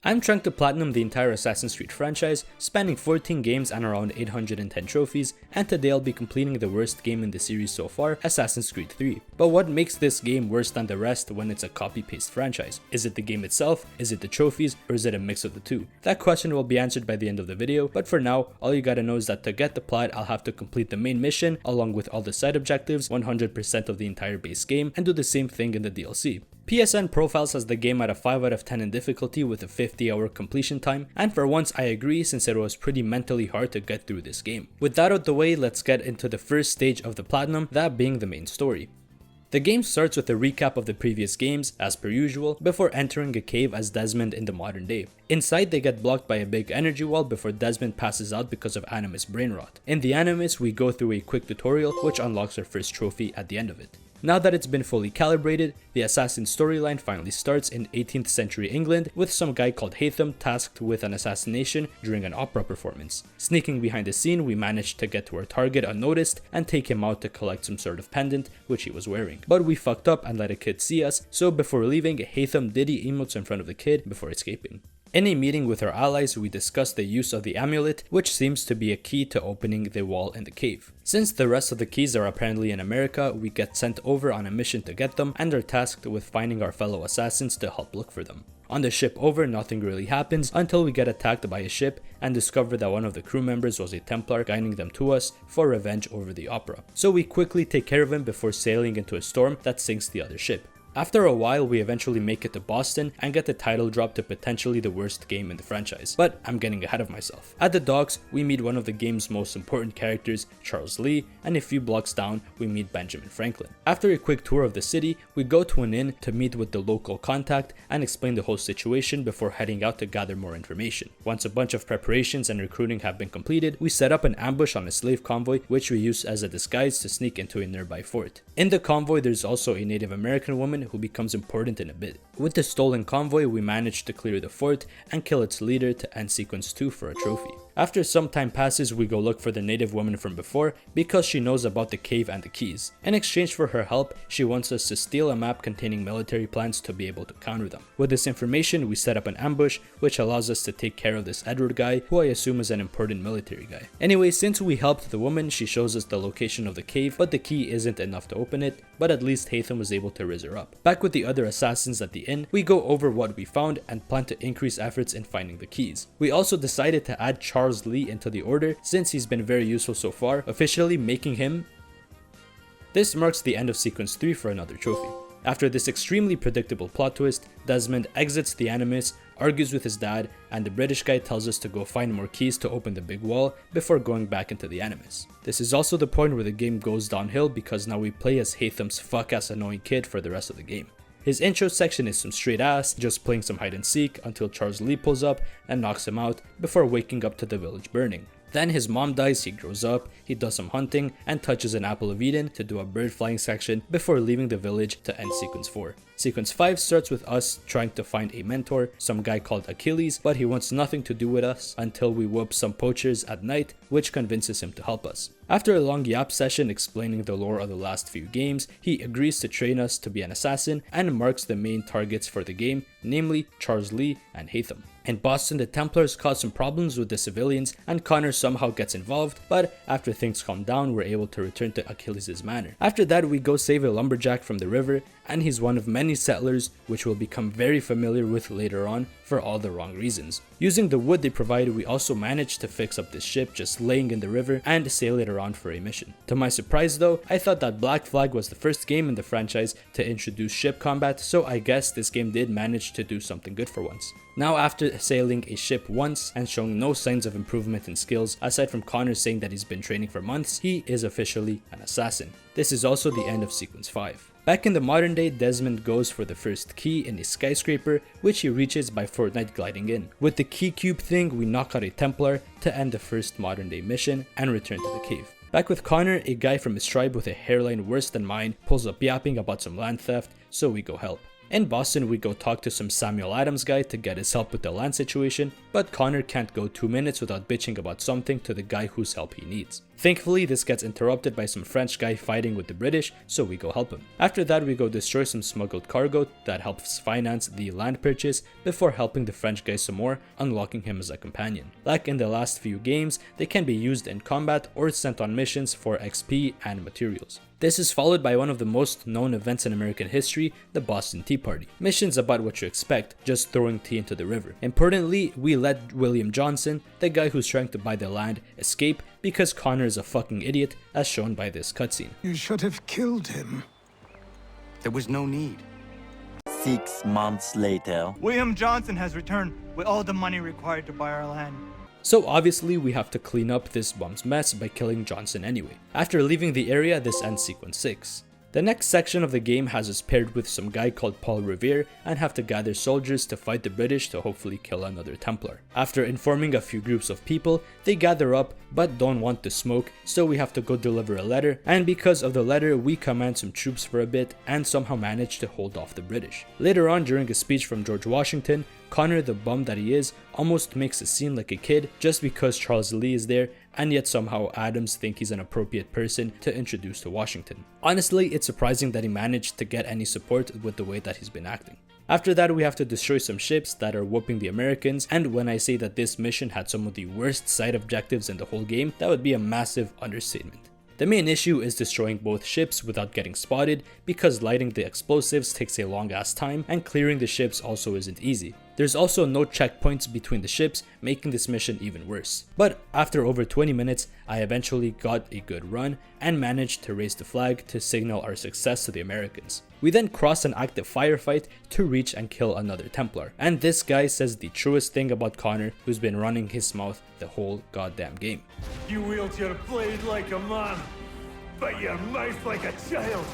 I'm trying to platinum the entire Assassin's Creed franchise, spanning 14 games and around 810 trophies, and today I'll be completing the worst game in the series so far, Assassin's Creed 3. But what makes this game worse than the rest when it's a copy-paste franchise? Is it the game itself, is it the trophies, or is it a mix of the two? That question will be answered by the end of the video, but for now, all you gotta know is that to get the plat, I'll have to complete the main mission, along with all the side objectives, 100% of the entire base game, and do the same thing in the DLC. PSN profiles has the game at a 5 out of 10 in difficulty with a 50-hour completion time, and for once I agree since it was pretty mentally hard to get through this game. With that out the way, let's get into the first stage of the platinum, that being the main story. The game starts with a recap of the previous games, as per usual, before entering a cave as Desmond in the modern day. Inside, they get blocked by a big energy wall before Desmond passes out because of Animus brain rot. In the Animus, we go through a quick tutorial which unlocks our first trophy at the end of it. Now that it's been fully calibrated, the assassin storyline finally starts in 18th century England with some guy called Haytham tasked with an assassination during an opera performance. Sneaking behind the scene, we managed to get to our target unnoticed and take him out to collect some sort of pendant which he was wearing. But we fucked up and let a kid see us, so before leaving, Haytham diddy emotes in front of the kid before escaping. In a meeting with our allies, we discussed the use of the amulet, which seems to be a key to opening the wall in the cave. Since the rest of the keys are apparently in America, we get sent over on a mission to get them and are tasked with finding our fellow assassins to help look for them. On the ship over, nothing really happens until we get attacked by a ship and discover that one of the crew members was a Templar guiding them to us for revenge over the opera. So we quickly take care of him before sailing into a storm that sinks the other ship. After a while, we eventually make it to Boston and get the title drop to potentially the worst game in the franchise, but I'm getting ahead of myself. At the docks, we meet one of the game's most important characters, Charles Lee, and a few blocks down, we meet Benjamin Franklin. After a quick tour of the city, we go to an inn to meet with the local contact and explain the whole situation before heading out to gather more information. Once a bunch of preparations and recruiting have been completed, we set up an ambush on a slave convoy, which we use as a disguise to sneak into a nearby fort. In the convoy, there's also a Native American woman who becomes important in a bit. With the stolen convoy, we manage to clear the fort and kill its leader to end sequence 2 for a trophy. After some time passes, we go look for the native woman from before because she knows about the cave and the keys. In exchange for her help, she wants us to steal a map containing military plans to be able to counter them. With this information, we set up an ambush which allows us to take care of this Edward guy, who I assume is an important military guy. Anyway, since we helped the woman, she shows us the location of the cave, but the key isn't enough to open it, but at least Haytham was able to raise her up. Back with the other assassins at the inn, we go over what we found and plan to increase efforts in finding the keys. We also decided to add Charles Lee into the order since he's been very useful so far, officially making him. This marks the end of sequence 3 for another trophy. After this extremely predictable plot twist, Desmond exits the Animus, argues with his dad, and the British guy tells us to go find more keys to open the big wall before going back into the Animus. This is also the point where the game goes downhill because now we play as Haytham's fuck-ass annoying kid for the rest of the game. His intro section is some straight ass, just playing some hide and seek until Charles Lee pulls up and knocks him out before waking up to the village burning. Then his mom dies, he grows up, he does some hunting, and touches an Apple of Eden to do a bird flying section before leaving the village to end sequence 4. Sequence 5 starts with us trying to find a mentor, some guy called Achilles, but he wants nothing to do with us until we whoop some poachers at night, which convinces him to help us. After a long yap session explaining the lore of the last few games, he agrees to train us to be an assassin and marks the main targets for the game, namely Charles Lee and Haytham. In Boston, the Templars cause some problems with the civilians and Connor somehow gets involved, but after things calm down, we're able to return to Achilles' manor. After that, we go save a lumberjack from the river, and he's one of many settlers which we'll become very familiar with later on for all the wrong reasons. Using the wood they provided, we also managed to fix up this ship just laying in the river and sail it around for a mission. To my surprise though, I thought that Black Flag was the first game in the franchise to introduce ship combat, so I guess this game did manage to do something good for once. Now after sailing a ship once and showing no signs of improvement in skills, aside from Connor saying that he's been training for months, he is officially an assassin. This is also the end of sequence 5. Back in the modern day, Desmond goes for the first key in a skyscraper, which he reaches by Fortnite gliding in. With the key cube thing, we knock out a Templar to end the first modern day mission and return to the cave. Back with Connor, a guy from his tribe with a hairline worse than mine pulls up yapping about some land theft, so we go help. In Boston, we go talk to some Samuel Adams guy to get his help with the land situation, but Connor can't go 2 minutes without bitching about something to the guy whose help he needs. Thankfully, this gets interrupted by some French guy fighting with the British, so we go help him. After that, we go destroy some smuggled cargo that helps finance the land purchase before helping the French guy some more, unlocking him as a companion. Like in the last few games, they can be used in combat or sent on missions for XP and materials. This is followed by one of the most known events in American history, the Boston Tea Party. Missions about what you expect, just throwing tea into the river. Importantly, we let William Johnson, the guy who's trying to buy the land, escape because Connor is a fucking idiot, as shown by this cutscene. You should have killed him. There was no need. 6 months later. William Johnson has returned with all the money required to buy our land. So obviously we have to clean up this bum's mess by killing Johnson anyway. After leaving the area, this ends sequence 6. The next section of the game has us paired with some guy called Paul Revere and have to gather soldiers to fight the British to hopefully kill another Templar. After informing a few groups of people, they gather up but don't want to smoke, so we have to go deliver a letter, and because of the letter we command some troops for a bit and somehow manage to hold off the British. Later on, during a speech from George Washington, Connor, the bum that he is, almost makes a scene like a kid just because Charles Lee is there, and yet somehow Adams think he's an appropriate person to introduce to Washington. Honestly, it's surprising that he managed to get any support with the way that he's been acting. After that, we have to destroy some ships that are whooping the Americans, and when I say that this mission had some of the worst side objectives in the whole game, that would be a massive understatement. The main issue is destroying both ships without getting spotted, because lighting the explosives takes a long ass time and clearing the ships also isn't easy. There's also no checkpoints between the ships, making this mission even worse. But after over 20 minutes, I eventually got a good run and managed to raise the flag to signal our success to the Americans. We then cross an active firefight to reach and kill another Templar, and this guy says the truest thing about Connor, who's been running his mouth the whole goddamn game. You wield your blade like a man, but your mouth like a child.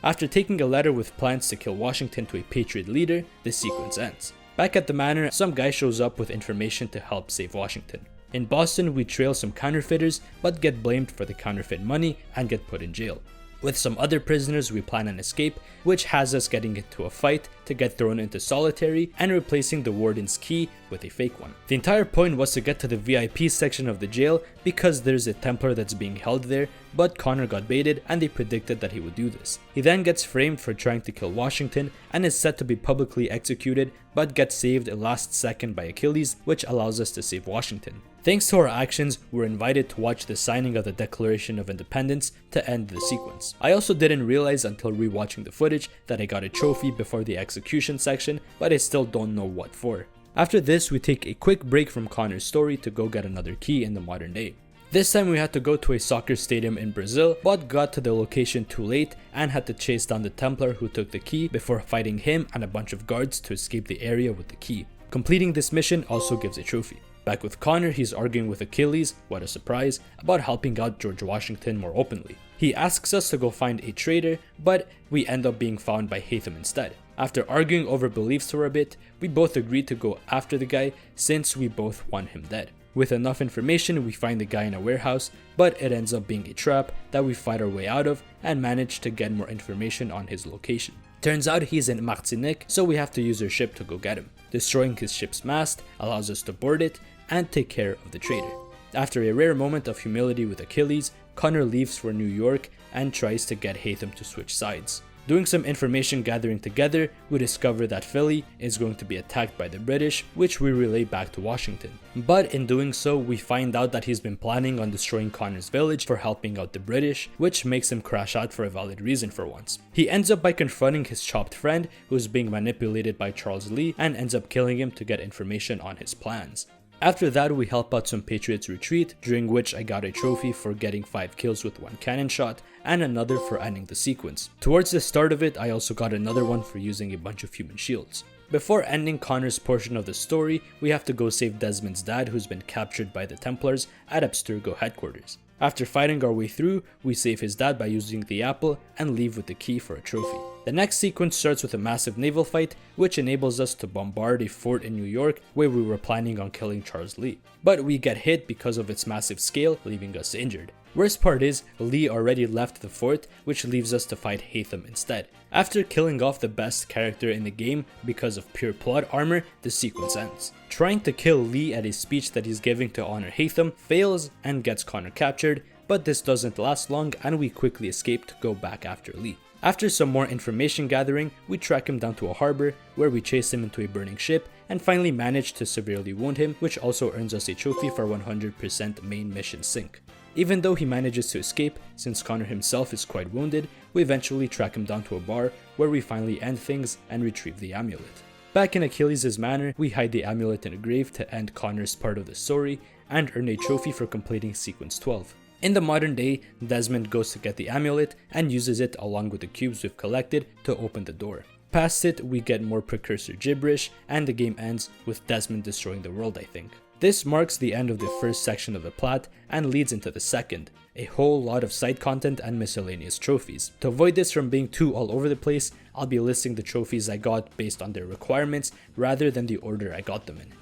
After taking a letter with plans to kill Washington to a Patriot leader, the sequence ends. Back at the manor, some guy shows up with information to help save Washington. In Boston, we trail some counterfeiters but get blamed for the counterfeit money and get put in jail. With some other prisoners, we plan an escape, which has us getting into a fight to get thrown into solitary and replacing the warden's key with a fake one. The entire point was to get to the VIP section of the jail because there's a Templar that's being held there, but Connor got baited and they predicted that he would do this. He then gets framed for trying to kill Washington and is set to be publicly executed, but gets saved last second by Achilles, which allows us to save Washington. Thanks to our actions, we're invited to watch the signing of the Declaration of Independence to end the sequence. I also didn't realize until rewatching the footage that I got a trophy before the execution section, but I still don't know what for. After this, we take a quick break from Connor's story to go get another key in the modern day. This time we had to go to a soccer stadium in Brazil, but got to the location too late and had to chase down the Templar who took the key before fighting him and a bunch of guards to escape the area with the key. Completing this mission also gives a trophy. Back with Connor, he's arguing with Achilles, what a surprise, about helping out George Washington more openly. He asks us to go find a traitor, but we end up being found by Haytham instead. After arguing over beliefs for a bit, we both agreed to go after the guy since we both want him dead. With enough information, we find the guy in a warehouse, but it ends up being a trap that we fight our way out of and manage to get more information on his location. Turns out he's in Martinique, so we have to use our ship to go get him. Destroying his ship's mast allows us to board it and take care of the traitor. After a rare moment of humility with Achilles, Connor leaves for New York and tries to get Haytham to switch sides. Doing some information gathering together, we discover that Philly is going to be attacked by the British, which we relay back to Washington. But in doing so, we find out that he's been planning on destroying Connor's village for helping out the British, which makes him crash out for a valid reason for once. He ends up by confronting his chopped friend, who's being manipulated by Charles Lee, and ends up killing him to get information on his plans. After that, we help out some Patriots retreat, during which I got a trophy for getting 5 kills with 1 cannon shot, and another for ending the sequence. Towards the start of it, I also got another one for using a bunch of human shields. Before ending Connor's portion of the story, we have to go save Desmond's dad, who's been captured by the Templars at Abstergo headquarters. After fighting our way through, we save his dad by using the apple and leave with the key for a trophy. The next sequence starts with a massive naval fight, which enables us to bombard a fort in New York where we were planning on killing Charles Lee. But we get hit because of its massive scale, leaving us injured. Worst part is, Lee already left the fort, which leaves us to fight Haytham instead. After killing off the best character in the game because of pure plot armor, the sequence ends. Trying to kill Lee at a speech that he's giving to honor Haytham fails and gets Connor captured, but this doesn't last long and we quickly escape to go back after Lee. After some more information gathering, we track him down to a harbor where we chase him into a burning ship and finally manage to severely wound him, which also earns us a trophy for 100% main mission sync. Even though he manages to escape, since Connor himself is quite wounded, we eventually track him down to a bar where we finally end things and retrieve the amulet. Back in Achilles' manor, we hide the amulet in a grave to end Connor's part of the story and earn a trophy for completing sequence 12. In the modern day, Desmond goes to get the amulet and uses it along with the cubes we've collected to open the door. Past it, we get more precursor gibberish and the game ends with Desmond destroying the world, I think. This marks the end of the first section of the plot and leads into the second, a whole lot of side content and miscellaneous trophies. To avoid this from being too all over the place, I'll be listing the trophies I got based on their requirements rather than the order I got them in.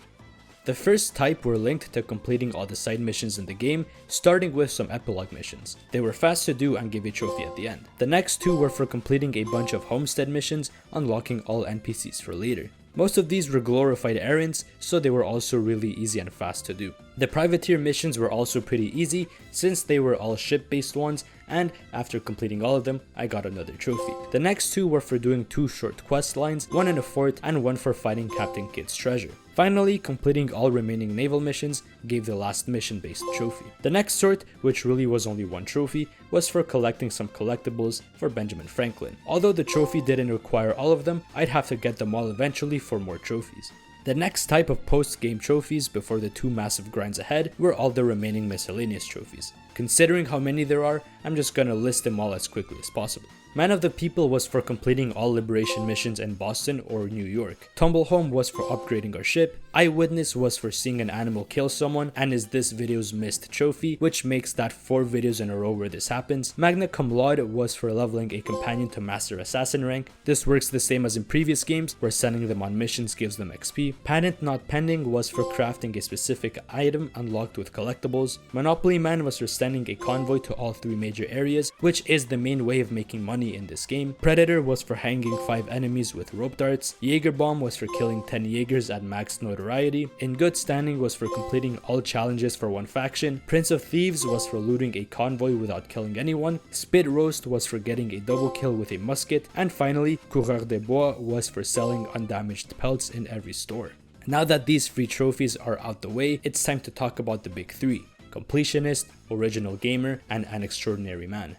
The first type were linked to completing all the side missions in the game, starting with some epilogue missions. They were fast to do and gave a trophy at the end. The next two were for completing a bunch of homestead missions, unlocking all NPCs for later. Most of these were glorified errands, so they were also really easy and fast to do. The privateer missions were also pretty easy since they were all ship-based ones, and after completing all of them, I got another trophy. The next two were for doing 2 short quest lines, one in a fort and one for fighting Captain Kidd's treasure. Finally, completing all remaining naval missions gave the last mission-based trophy. The next sort, which really was only one trophy, was for collecting some collectibles for Benjamin Franklin. Although the trophy didn't require all of them, I'd have to get them all eventually for more trophies. The next type of post-game trophies before the 2 massive grinds ahead were all the remaining miscellaneous trophies. Considering how many there are, I'm just gonna list them all as quickly as possible. Man of the People was for completing all liberation missions in Boston or New York. Tumble Home was for upgrading our ship. Eyewitness was for seeing an animal kill someone and is this video's missed trophy, which makes that 4 videos in a row where this happens. Magna Cum Laude was for leveling a companion to Master Assassin rank. This works the same as in previous games where sending them on missions gives them XP. Patent Not Pending was for crafting a specific item unlocked with collectibles. Monopoly Man was for sending a convoy to all 3 major areas, which is the main way of making money in this game. Predator was for hanging 5 enemies with rope darts. Jaeger Bomb was for killing 10 Jaegers at max notoriety. In Good Standing was for completing all challenges for one faction. Prince of Thieves was for looting a convoy without killing anyone. Spit Roast was for getting a double kill with a musket. And finally, Coureur des Bois was for selling undamaged pelts in every store. Now that these free trophies are out the way, it's time to talk about the big 3: Completionist, Original Gamer, and An Extraordinary Man.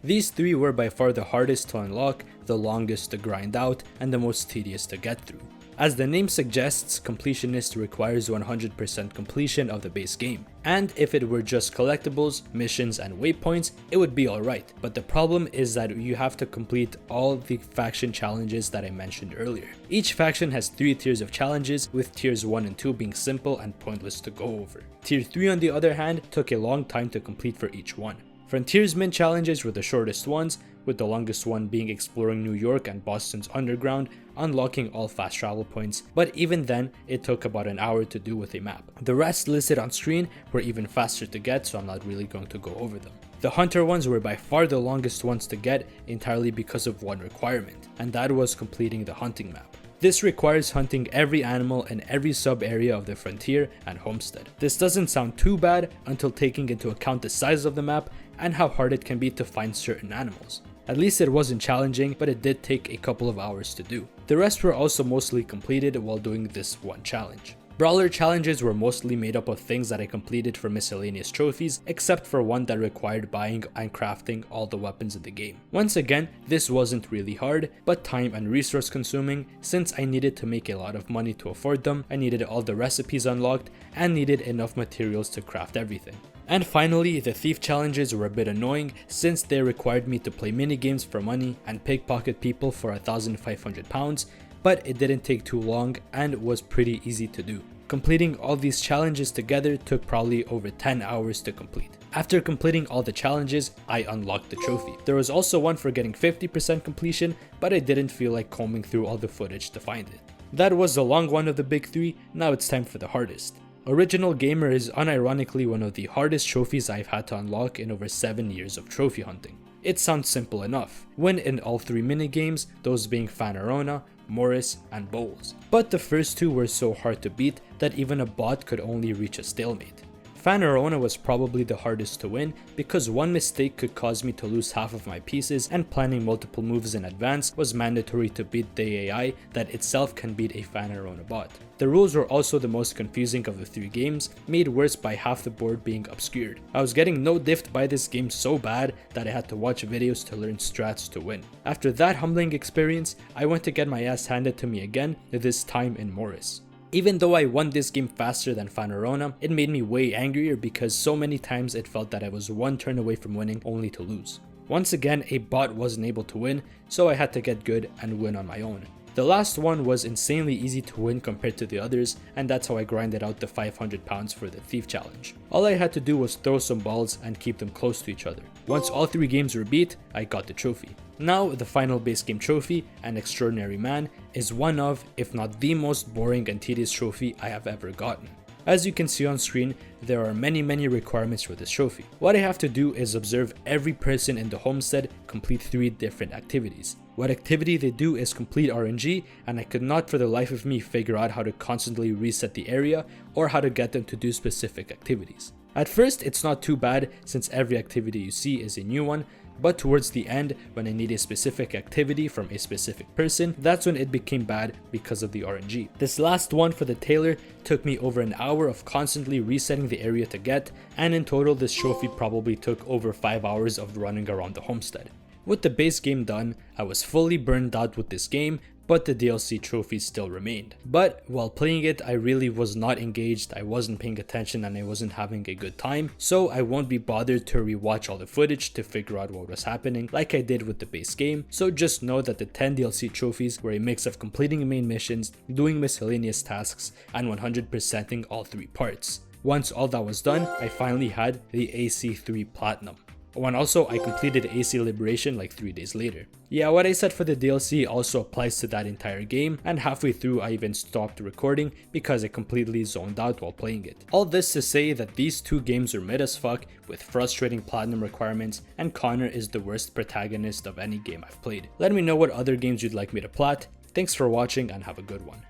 These 3 were by far the hardest to unlock, the longest to grind out, and the most tedious to get through. As the name suggests, Completionist requires 100% completion of the base game. And if it were just collectibles, missions, and waypoints, it would be alright. But the problem is that you have to complete all the faction challenges that I mentioned earlier. Each faction has 3 tiers of challenges, with tiers 1 and 2 being simple and pointless to go over. Tier 3 on the other hand took a long time to complete for each one. Frontiersman challenges were the shortest ones, with the longest one being exploring New York and Boston's underground, unlocking all fast travel points, but even then, it took about an hour to do with a map. The rest listed on screen were even faster to get, so I'm not really going to go over them. The Hunter ones were by far the longest ones to get, entirely because of one requirement, and that was completing the hunting map. This requires hunting every animal in every sub-area of the frontier and homestead. This doesn't sound too bad until taking into account the size of the map and how hard it can be to find certain animals. At least it wasn't challenging, but it did take a couple of hours to do. The rest were also mostly completed while doing this one challenge. Brawler challenges were mostly made up of things that I completed for miscellaneous trophies, except for one that required buying and crafting all the weapons in the game. Once again, this wasn't really hard, but time and resource consuming, since I needed to make a lot of money to afford them, I needed all the recipes unlocked, and needed enough materials to craft everything. And finally, the thief challenges were a bit annoying since they required me to play minigames for money and pickpocket people for £1,500, but it didn't take too long and was pretty easy to do. Completing all these challenges together took probably over 10 hours to complete. After completing all the challenges, I unlocked the trophy. There was also one for getting 50% completion, but I didn't feel like combing through all the footage to find it. That was the long one of the big 3, now it's time for the hardest. Original Gamer is unironically one of the hardest trophies I've had to unlock in over 7 years of trophy hunting. It sounds simple enough. Win in all 3 minigames, those being Fanerona, Morris, and Bowls. But the first 2 were so hard to beat that even a bot could only reach a stalemate. Phanerona was probably the hardest to win because one mistake could cause me to lose half of my pieces, and planning multiple moves in advance was mandatory to beat the AI that itself can beat a Phanerona bot. The rules were also the most confusing of the 3 games, made worse by half the board being obscured. I was getting no diffed by this game so bad that I had to watch videos to learn strats to win. After that humbling experience, I went to get my ass handed to me again, this time in Morris. Even though I won this game faster than Phanerona, it made me way angrier because so many times it felt that I was one turn away from winning only to lose. Once again, a bot wasn't able to win, so I had to get good and win on my own. The last one was insanely easy to win compared to the others, and that's how I grinded out the 500 pounds for the Thief Challenge. All I had to do was throw some balls and keep them close to each other. Once all 3 games were beat, I got the trophy. Now, the final base game trophy, an Extraordinary Man, is one of, if not the most boring and tedious trophy I have ever gotten. As you can see on screen, there are many requirements for this trophy. What I have to do is observe every person in the homestead complete 3 different activities. What activity they do is complete RNG, and I could not for the life of me figure out how to constantly reset the area or how to get them to do specific activities. At first, it's not too bad since every activity you see is a new one, but towards the end, when I need a specific activity from a specific person, that's when it became bad because of the RNG. This last one for the tailor took me over an hour of constantly resetting the area to get, and in total this trophy probably took over 5 hours of running around the homestead. With the base game done, I was fully burned out with this game, but the DLC trophies still remained. But while playing it, I really was not engaged, I wasn't paying attention, and I wasn't having a good time, so I won't be bothered to rewatch all the footage to figure out what was happening like I did with the base game. So just know that the 10 DLC trophies were a mix of completing main missions, doing miscellaneous tasks, and 100%ing all 3 parts. Once all that was done, I finally had the AC3 Platinum. And also, I completed AC Liberation like 3 days later. Yeah, what I said for the DLC also applies to that entire game, and halfway through I even stopped recording because I completely zoned out while playing it. All this to say that these 2 games are mid as fuck with frustrating platinum requirements, and Connor is the worst protagonist of any game I've played. Let me know what other games you'd like me to plat. Thanks for watching and have a good one.